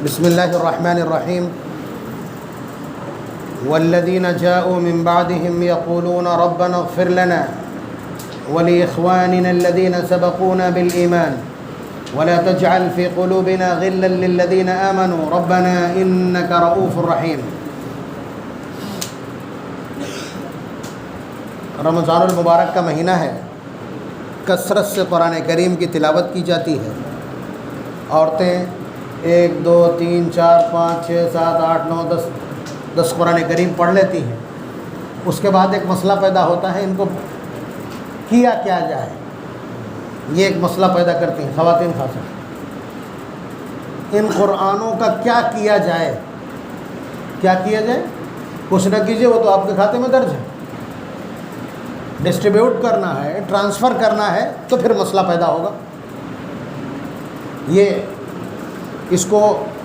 بسم اللہ الرحمن الرحیم والذین جاءوا من بعدهم یقولون ربنا اغفر لنا ولإخواننا الذین سبقونا بالإیمان ولا تجعل في قلوبنا غلا للذین آمنوا ربنا إنك رؤوف رحیم۔ رمضان المبارک کا مہینہ ہے، کثرت سے قرآن کریم کی تلاوت کی جاتی ہے۔ عورتیں 1 2 3 4 5 6 7 8 9 10 قرآن کریم پڑھ لیتی ہیں۔ اس کے بعد ایک مسئلہ پیدا ہوتا ہے، ان کو کیا جائے، یہ ایک مسئلہ پیدا کرتی ہیں خواتین خاص۔ ان قرآنوں کا کیا کیا جائے؟ کچھ نہ کیجیے، وہ تو آپ کے کھاتے میں درج ہے۔ ڈسٹریبیوٹ کرنا ہے، ٹرانسفر کرنا ہے تو پھر مسئلہ پیدا ہوگا۔ اس کو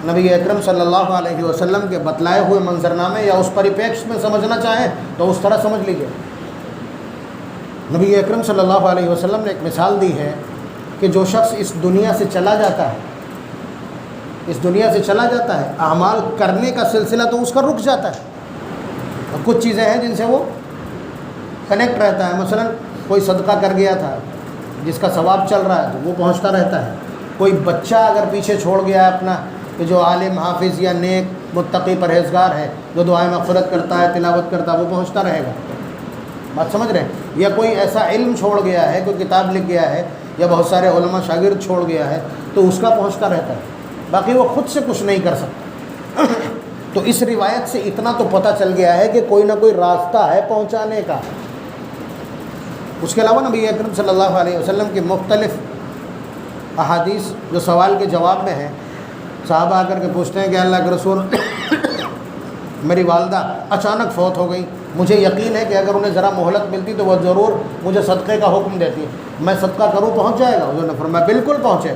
نبی اکرم صلی اللہ علیہ وسلم کے بتلائے ہوئے منظرنامے یا اس پریپیکش میں سمجھنا چاہیں تو اس طرح سمجھ لیجیے۔ نبی اکرم صلی اللہ علیہ وسلم نے ایک مثال دی ہے کہ جو شخص اس دنیا سے چلا جاتا ہے اعمال کرنے کا سلسلہ تو اس کا رک جاتا ہے، اور کچھ چیزیں ہیں جن سے وہ کنیکٹ رہتا ہے۔ مثلا کوئی صدقہ کر گیا تھا جس کا ثواب چل رہا ہے تو وہ پہنچتا رہتا ہے۔ کوئی بچہ اگر پیچھے چھوڑ گیا ہے اپنا کہ جو عالم حافظ یا نیک متقی پرہیزگار ہے، جو دعائیں مغفرت کرتا ہے، تلاوت کرتا ہے، وہ پہنچتا رہے گا۔ بات سمجھ رہے ہیں؟ یا کوئی ایسا علم چھوڑ گیا ہے، کوئی کتاب لکھ گیا ہے، یا بہت سارے علماء شاگرد چھوڑ گیا ہے تو اس کا پہنچتا رہتا ہے، باقی وہ خود سے کچھ نہیں کر سکتا۔ تو اس روایت سے اتنا تو پتہ چل گیا ہے کہ کوئی نہ کوئی راستہ ہے پہنچانے کا۔ اس کے علاوہ نبی اکرم صلی اللہ علیہ وسلم کی مختلف احادیث جو سوال کے جواب میں ہیں، صحابہ آ کر کے پوچھتے ہیں کہ اللہ کے رسول، میری والدہ اچانک فوت ہو گئی، مجھے یقین ہے کہ اگر انہیں ذرا مہلت ملتی تو وہ ضرور مجھے صدقے کا حکم دیتی، میں صدقہ کروں پہنچ جائے گا؟ حضور نے فرمایا بالکل پہنچے گا۔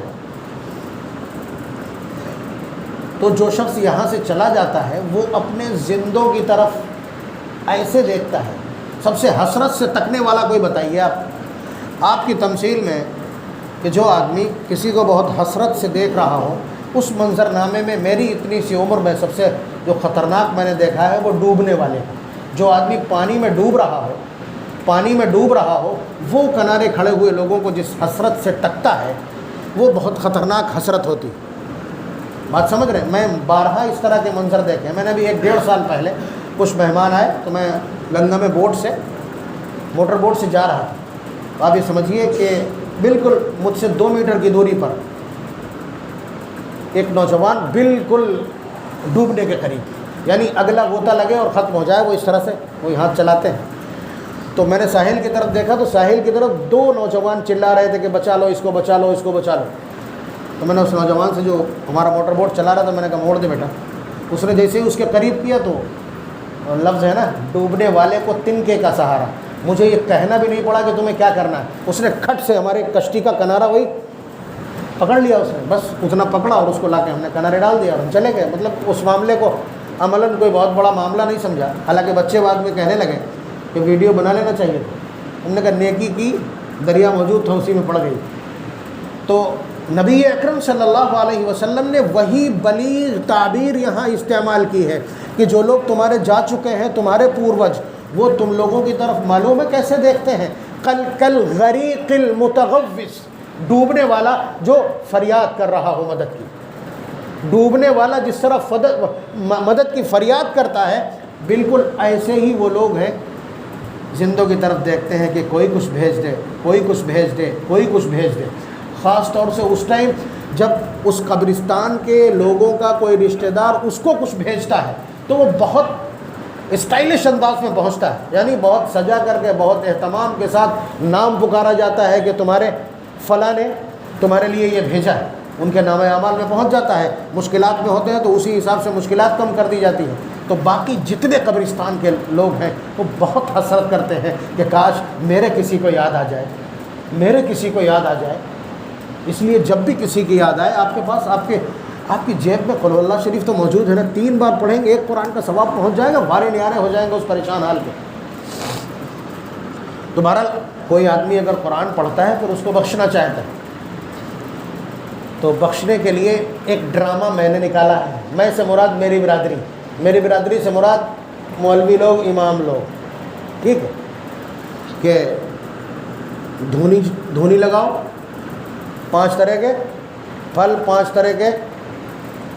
تو جو شخص یہاں سے چلا جاتا ہے وہ اپنے زندوں کی طرف ایسے دیکھتا ہے۔ سب سے حسرت سے تکنے والا کوئی بتائیے آپ کی تمثیل میں کہ جو آدمی کسی کو بہت حسرت سے دیکھ رہا ہو، اس منظرنامے میں میری اتنی سی عمر میں سب سے جو خطرناک میں نے دیکھا ہے وہ ڈوبنے والے ہیں۔ جو آدمی پانی میں ڈوب رہا ہو وہ کنارے کھڑے ہوئے لوگوں کو جس حسرت سے ٹکتا ہے، وہ بہت خطرناک حسرت ہوتی ہے۔ بات سمجھ رہے ہیں؟ میں بارہا اس طرح کے منظر دیکھے۔ میں نے بھی 1 1.5 سال پہلے کچھ مہمان آئے تو میں گنگا میں موٹر بوٹ سے جا رہا تھا۔ آپ یہ سمجھیے کہ بالکل مجھ سے 2 میٹر کی دوری پر ایک نوجوان بالکل ڈوبنے کے قریب، یعنی اگلا غوطہ لگے اور ختم ہو جائے، وہ اس طرح سے وہی ہاتھ چلاتے ہیں۔ تو میں نے ساحل کی طرف دیکھا تو ساحل کی طرف 2 نوجوان چلا رہے تھے کہ بچا لو اس کو، بچا لو اس کو، بچا لو۔ تو میں نے اس نوجوان سے جو ہمارا موٹر بوٹ چلا رہا تھا، میں نے کہا موڑ دے بیٹا۔ اس نے جیسے ہی اس کے قریب کیا تو لفظ ہے نا، ڈوبنے والے کو تنکے کا سہارا۔ مجھے یہ کہنا بھی نہیں پڑا کہ تمہیں کیا کرنا ہے، اس نے کھٹ سے ہمارے کشتی کا کنارہ وہی پکڑ لیا، اس نے بس اتنا پکڑا اور اس کو لا کے ہم نے کنارے ڈال دیا اور ہم چلے گئے۔ مطلب اس معاملے کو عملاً کوئی بہت بڑا معاملہ نہیں سمجھا، حالانکہ بچے بعد میں کہنے لگے کہ ویڈیو بنا لینا چاہیے تھا۔ ہم نے کہا نیکی کی دریا موجود تھا، اسی میں پڑ گئی۔ تو نبی اکرم صلی اللہ علیہ وسلم نے وہی بلیغ تعبیر یہاں استعمال کی ہے کہ جو لوگ تمہارے جا چکے ہیں، تمہارے پوروج، وہ تم لوگوں کی طرف معلوم ہے کیسے دیکھتے ہیں؟ کل غریق المتغوث، ڈوبنے والا جو فریاد کر رہا ہو مدد کی۔ ڈوبنے والا جس طرح مدد کی فریاد کرتا ہے، بالکل ایسے ہی وہ لوگ ہیں زندوں کی طرف دیکھتے ہیں کہ کوئی کچھ بھیج دے، کوئی کچھ بھیج دے، کوئی کچھ بھیج دے۔ خاص طور سے اس ٹائم جب اس قبرستان کے لوگوں کا کوئی رشتہ دار اس کو کچھ بھیجتا ہے تو وہ بہت اسٹائلش انداز میں پہنچتا ہے، یعنی بہت سجا کر کے، بہت اہتمام کے ساتھ نام پکارا جاتا ہے کہ تمہارے فلاں نے تمہارے لیے یہ بھیجا ہے، ان کے نامہ اعمال میں پہنچ جاتا ہے۔ مشکلات میں ہوتے ہیں تو اسی حساب سے مشکلات کم کر دی جاتی ہیں۔ تو باقی جتنے قبرستان کے لوگ ہیں وہ بہت حسرت کرتے ہیں کہ کاش میرے کسی کو یاد آ جائے، میرے کسی کو یاد آ جائے۔ اس لیے جب بھی کسی کی یاد آئے، آپ کے پاس آپ کی جیب میں قل اللہ شریف تو موجود ہے نا، 3 بار پڑھیں گے 1 قرآن کا ثواب پہنچ جائے گا، وارے نیارے ہو جائیں گے اس پریشان حال کے۔ تو بہرحال کوئی آدمی اگر قرآن پڑھتا ہے پھر اس کو بخشنا چاہتا ہے، تو بخشنے کے لیے ایک ڈرامہ میں نے نکالا ہے. میں سے مراد میری برادری سے مراد مولوی لوگ، امام لوگ، ٹھیک ہے، کہ دھونی لگاؤ، 5 طرح کے پھل، 5 طرح کے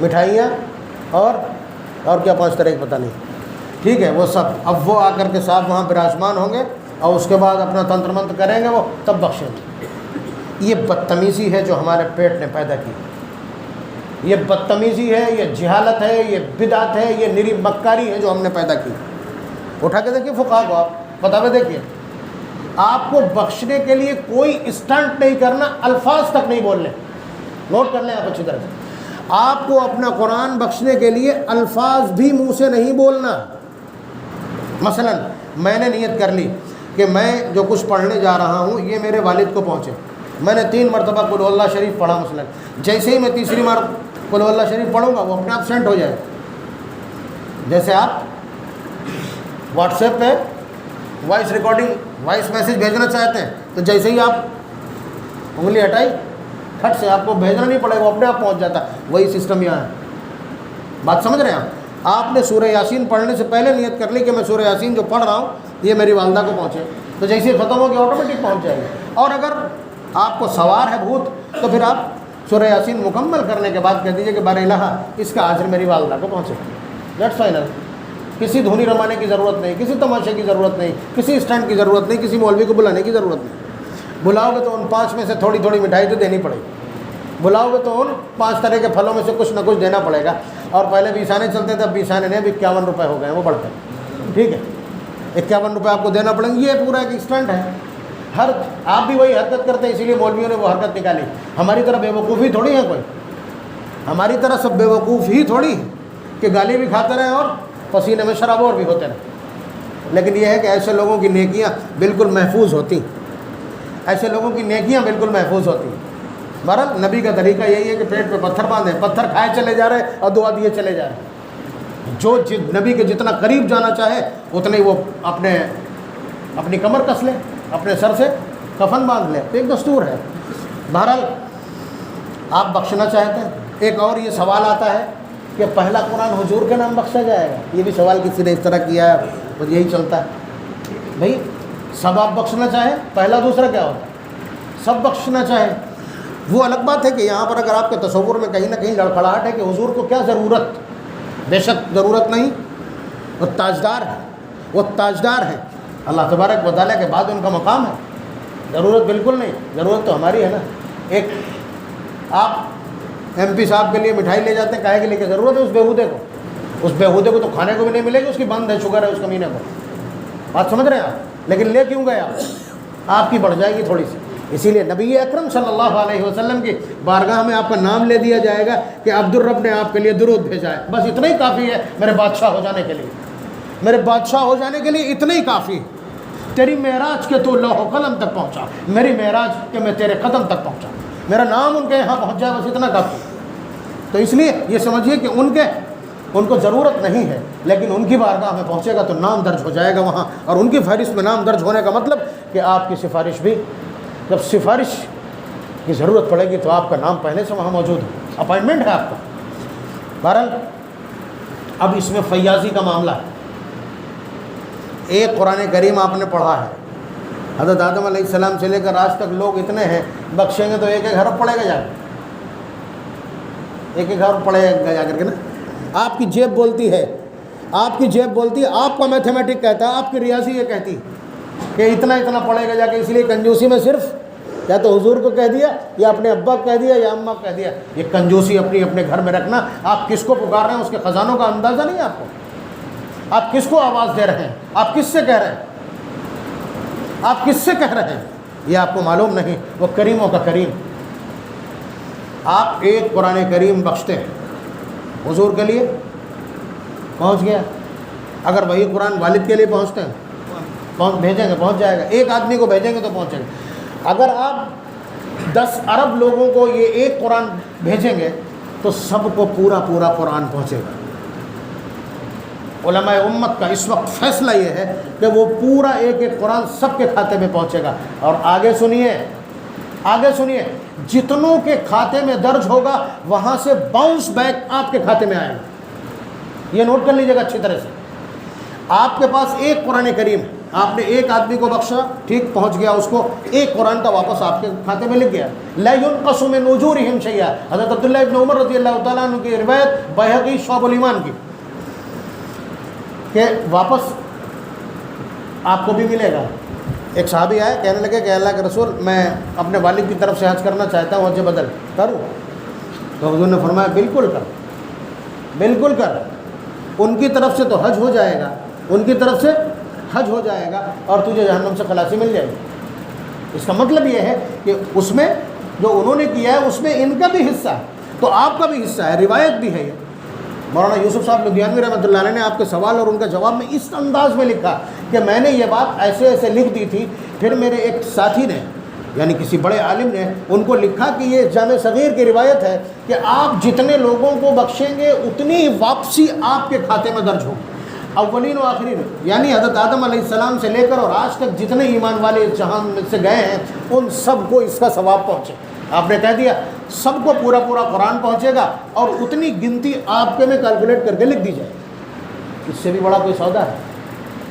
مٹھائیاں، اور کیا 5 طرح کے پتہ نہیں، ٹھیک ہے، وہ سب. اب وہ آ کر کے صاحب وہاں براجمان ہوں گے اور اس کے بعد اپنا تنتر منتر کریں گے، وہ تب بخشیں گے. یہ بدتمیزی ہے جو ہمارے پیٹ نے پیدا کی. یہ بدتمیزی ہے، یہ جہالت ہے، یہ بدعت ہے، یہ نری مکاری ہے جو ہم نے پیدا کی. اٹھا کے دیکھیے فقہا کو، آپ فتاوی دیکھیے. آپ کو بخشنے کے لیے کوئی اسٹنٹ نہیں کرنا، الفاظ تک نہیں بولنے. نوٹ کر لیں آپ اچھی طرح سے. آپ کو اپنا قرآن بخشنے کے لیے الفاظ بھی منہ سے نہیں بولنا. مثلا میں نے نیت کر لی کہ میں جو کچھ پڑھنے جا رہا ہوں یہ میرے والد کو پہنچے. میں نے 3 مرتبہ قل ہو اللہ شریف پڑھا مثلا. جیسے ہی میں تیسری بار قل ہو اللہ شریف پڑھوں گا وہ اپنے آپ سینڈ ہو جائے. جیسے آپ واٹس ایپ پہ وائس ریکارڈنگ، وائس میسیج بھیجنا چاہتے ہیں تو جیسے ہی آپ انگلی ہٹائی کھٹ سے آپ کو بھیجنا نہیں پڑے گا، وہ اپنے آپ پہنچ جاتا. وہی سسٹم یہاں ہے. بات سمجھ رہے ہیں آپ نے سورہ یاسین پڑھنے سے پہلے نیت کر لی کہ میں سورہ یاسین جو پڑھ رہا ہوں یہ میری والدہ کو پہنچے، تو جیسے ہی ختم ہو گیا آٹومیٹک پہنچ جائے گا. اور اگر آپ کو سوار ہے بھوت تو پھر آپ سورہ یاسین مکمل کرنے کے بعد کہہ دیجیے کہ بار الہ اس کا اجر میری والدہ کو پہنچے. That's final. کسی دھونی رمانے کی ضرورت نہیں، کسی تماشے کی ضرورت نہیں، کسی اسٹینڈ کی ضرورت نہیں، کسی مولوی کو بلانے کی ضرورت نہیں. بلاؤ گے تو ان 5 میں سے تھوڑی تھوڑی مٹھائی تو دینی پڑے گی. بلاؤ گے تو ان 5 طرح کے پھلوں میں سے کچھ نہ کچھ دینا پڑے گا. اور پہلے 20 آنے چلتے تھے، اب 20 آنے نہیں، اب 51 روپے ہو گئے ہیں، وہ بڑھتے ہیں. ٹھیک ہے، 51 روپے آپ کو دینا پڑیں گے. یہ پورا ایک اسٹنٹ ہے. آپ بھی وہی حرکت کرتے ہیں، اسی لیے مولویوں نے وہ حرکت نکالی. ہماری طرح بے وقوفی تھوڑی ہے کوئی، ہماری طرح سب بے وقوف ہی تھوڑی ہے کہ گالی بھی کھاتے رہیں اور پسینے میں شراب اور بھی ہوتے رہیں. لیکن یہ ہے کہ ایسے لوگوں کی نیکیاں بالکل محفوظ ہوتی، ایسے لوگوں کی نیکیاں بالکل محفوظ ہوتی ہیں. بہرحال نبی کا طریقہ یہی ہے کہ پیٹ پہ پتھر باندھیں، پتھر کھائے چلے جا رہے اور دعا دیے چلے جا رہے. جو نبی کے جتنا قریب جانا چاہے اتنے ہی وہ اپنی کمر کس لے، اپنے سر سے کفن باندھ لے. تو ایک دستور ہے. بہرحال آپ بخشنا چاہتے ہیں. ایک اور یہ سوال آتا ہے کہ پہلا قرآن حضور کے نام بخشا جائے گا. یہ بھی سوال کسی نے اس طرح کیا ہے، اور یہی چلتا ہے. بھائی سب آپ بخشنا چاہیں، پہلا دوسرا کیا ہوتا ہے؟ سب بخشنا چاہیں. وہ الگ بات ہے کہ یہاں پر اگر آپ کے تصور میں کہیں نہ کہیں لڑکھڑاہٹ ہے کہ حضور کو کیا ضرورت، بے شک ضرورت نہیں. وہ تاجدار ہے، وہ تاجدار ہے. اللہ تبارک و تعالیٰ کے بعد ان کا مقام ہے. ضرورت بالکل نہیں. ضرورت تو ہماری ہے نا. ایک آپ MP صاحب کے لیے مٹھائی لے جاتے ہیں، کہے کے لے کے ضرورت ہے اس بیہودے کو. اس بیہودے کو تو کھانے کو بھی نہیں ملے گی، اس کی بند ہے، شوگر ہے اس کمینے کو. بات سمجھ رہے ہیں آپ؟ لیکن لے کیوں گئے آپ کی بڑھ جائے گی تھوڑی سی. اسی لیے نبی اکرم صلی اللہ علیہ وسلم کی بارگاہ میں آپ کا نام لے دیا جائے گا کہ عبدالرب نے آپ کے لیے درود بھیجا ہے. بس اتنا ہی کافی ہے میرے بادشاہ ہو جانے کے لیے. میرے بادشاہ ہو جانے کے لیے اتنا ہی کافی ہے. تیری معراج کے تو لوح و قلم تک پہنچا، میری معراج کہ میں تیرے قدم تک پہنچا، میرا نام ان کے یہاں پہنچ جائے، بس اتنا کافی. تو اس لیے یہ سمجھیے کہ ان کو ضرورت نہیں ہے، لیکن ان کی بارگاہ میں پہنچے گا تو نام درج ہو جائے گا وہاں. اور ان کی فہرست میں نام درج ہونے کا مطلب کہ آپ کی سفارش بھی، جب سفارش کی ضرورت پڑے گی تو آپ کا نام پہلے سے وہاں موجود ہے، اپائنٹمنٹ ہے آپ کا. بہرحال اب اس میں فیاضی کا معاملہ ہے. ایک قرآن کریم آپ نے پڑھا ہے، حضرت آدم علیہ السلام سے لے کر آج تک لوگ اتنے ہیں، بخشیں گے تو ایک ایک حرف پڑے گا جا کے، ایک ایک حرف پڑے گا جا کر کے نا. آپ کی جیب بولتی ہے، آپ کی جیب بولتی ہے، آپ کا میتھمیٹک کہتا ہے، آپ کی ریاضی یہ کہتی کہ اتنا اتنا پڑے گا جا کے. اس لیے کنجوسی میں صرف یا تو حضور کو کہہ دیا، یا اپنے ابا کو کہہ دیا، یا اماں کو کہہ دیا. یہ کنجوسی اپنے گھر میں رکھنا. آپ کس کو پکار رہے ہیں اس کے خزانوں کا اندازہ نہیں ہے آپ کو. آپ کس کو آواز دے رہے ہیں، آپ کس سے کہہ رہے ہیں، آپ کس سے کہہ رہے ہیں، یہ آپ کو معلوم نہیں. وہ کریموں کا کریم. آپ ایک قرآن کریم بخشتے ہیں حضور کے لیے، پہنچ گیا. اگر وہی قرآن والد کے لیے پہنچتے ہیں، بھیجیں گے پہنچ جائے گا. ایک آدمی کو بھیجیں گے تو پہنچے گا. اگر آپ 10 ارب لوگوں کو یہ ایک قرآن بھیجیں گے تو سب کو پورا قرآن پہنچے گا. علماء امت کا اس وقت فیصلہ یہ ہے کہ وہ پورا ایک قرآن سب کے کھاتے میں پہنچے گا. اور آگے سنیے جتنوں کے کھاتے میں درج ہوگا وہاں سے باؤنس بیک آپ کے کھاتے میں آئے گا۔ یہ نوٹ کر لیجیے گا اچھی طرح سے۔ آپ کے پاس ایک قرآن کریم ہے، آپ نے ایک آدمی کو بخشا، ٹھیک، پہنچ گیا اس کو، ایک قرآن کا واپس آپ کے کھاتے میں لکھ گیا۔ لا ينقص من اجورهم شيئا، حضرت عبداللہ ابن عمر رضی اللہ تعالیٰ عنہ کی روایت بیہقی شعب الایمان کی، کہ واپس آپ کو بھی ملے گا۔ ایک صحابی آئے، کہنے لگے کہ اللہ کے رسول میں اپنے والد کی طرف سے حج کرنا چاہتا ہوں، حج بدل کروں؟ تو حضور نے فرمایا بالکل کر، بالکل کر، ان کی طرف سے تو حج ہو جائے گا، ان کی طرف سے حج ہو جائے گا اور تجھے جہنم سے خلاصی مل جائے گی۔ اس کا مطلب یہ ہے کہ اس میں جو انہوں نے کیا ہے اس میں ان کا بھی حصہ ہے، تو آپ کا بھی حصہ ہے، روایت بھی ہے یہ۔ مولانا یوسف صاحب لدھیانوی رحمۃ اللہ علیہ نے آپ کے سوال اور ان کا جواب میں اس انداز میں لکھا کہ میں نے یہ بات ایسے ایسے لکھ دی تھی، پھر میرے ایک ساتھی نے یعنی کسی بڑے عالم نے ان کو لکھا کہ یہ جامع صغیر کی روایت ہے کہ آپ جتنے لوگوں کو بخشیں گے اتنی واپسی آپ کے کھاتے میں درج ہوگی، اولین و آخرین، یعنی حضرت آدم علیہ السلام سے لے کر اور آج تک جتنے ایمان والے اس جہان میں سے گئے ہیں ان سب کو اس کا ثواب پہنچے۔ آپ نے کہہ دیا سب کو پورا پورا قرآن پہنچے گا اور اتنی گنتی آپ کے میں کیلکولیٹ کر کے لکھ دی جائے۔ اس سے بھی بڑا کوئی سودا ہے؟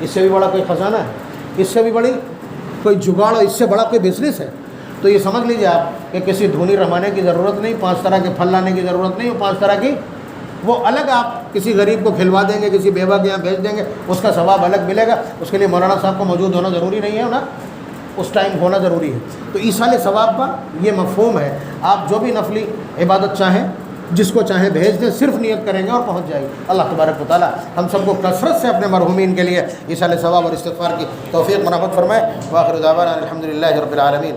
اس سے بھی بڑا کوئی خزانہ ہے؟ اس سے بھی بڑی کوئی جگاڑ، اس سے بڑا کوئی بزنس ہے؟ تو یہ سمجھ لیجیے آپ کہ کسی دھونی رہوانے کی ضرورت نہیں، 5 طرح کے پھل لانے کی ضرورت نہیں، 5 طرح کی وہ الگ آپ کسی غریب کو کھلوا دیں گے، کسی بیوہ کے یہاں بھیج دیں گے، اس کا ثواب الگ ملے گا۔ اس کے لیے مولانا صاحب کو موجود ہونا ضروری نہیں ہے نا، اس ٹائم ہونا ضروری ہے۔ تو ایصال ثواب کا یہ مفہوم ہے، آپ جو بھی نفلی عبادت چاہیں جس کو چاہیں بھیج دیں، صرف نیت کریں گے اور پہنچ جائے گی۔ اللہ تبارک و تعالیٰ ہم سب کو کثرت سے اپنے مرحومین کے لیے ایصال ثواب اور استغفار کی توفیق منعقد فرمائے۔ وآخر دعوانا الحمد للہ رب العالمین۔